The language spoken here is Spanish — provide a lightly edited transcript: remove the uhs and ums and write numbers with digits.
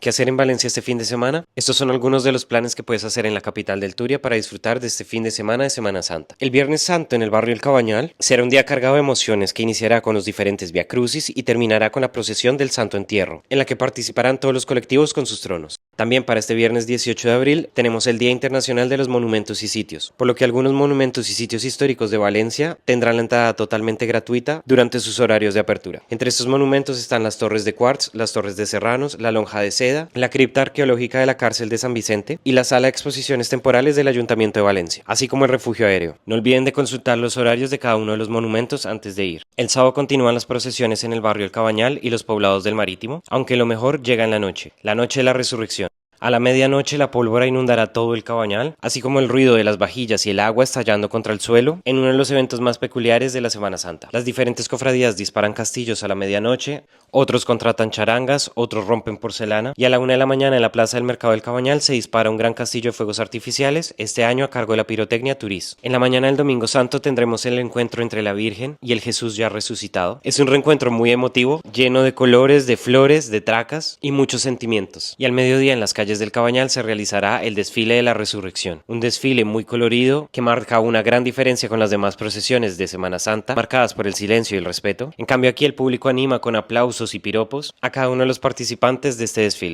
¿Qué hacer en Valencia este fin de semana? Estos son algunos de los planes que puedes hacer en la capital del Turia para disfrutar de este fin de Semana Santa. El Viernes Santo en el barrio El Cabañal será un día cargado de emociones que iniciará con los diferentes viacrucis y terminará con la procesión del Santo Entierro, en la que participarán todos los colectivos con sus tronos. También para este viernes 18 de abril tenemos el Día Internacional de los Monumentos y Sitios, por lo que algunos monumentos y sitios históricos de Valencia tendrán la entrada totalmente gratuita durante sus horarios de apertura. Entre estos monumentos están las Torres de Quartz, las Torres de Serranos, la Lonja de Seda, la cripta arqueológica de la cárcel de San Vicente y la sala de exposiciones temporales del Ayuntamiento de Valencia, así como el refugio aéreo. No olviden de consultar los horarios de cada uno de los monumentos antes de ir. El sábado continúan las procesiones en el barrio El Cabañal y los poblados del Marítimo, aunque lo mejor llega en la noche de la resurrección. A la medianoche la pólvora inundará todo el Cabañal, así como el ruido de las vajillas y el agua estallando contra el suelo en uno de los eventos más peculiares de la Semana Santa. Las diferentes cofradías disparan castillos a la medianoche, otros contratan charangas, otros rompen porcelana y a la 1 de la mañana en la plaza del Mercado del Cabañal se dispara un gran castillo de fuegos artificiales, este año a cargo de la pirotecnia Turís. En la mañana del Domingo Santo tendremos el encuentro entre la Virgen y el Jesús ya resucitado. Es un reencuentro muy emotivo, lleno de colores, de flores, de tracas y muchos sentimientos. Y al mediodía en las calles del Cabañal se realizará el desfile de la resurrección, un desfile muy colorido que marca una gran diferencia con las demás procesiones de Semana Santa, marcadas por el silencio y el respeto. En cambio aquí el público anima con aplausos y piropos a cada uno de los participantes de este desfile.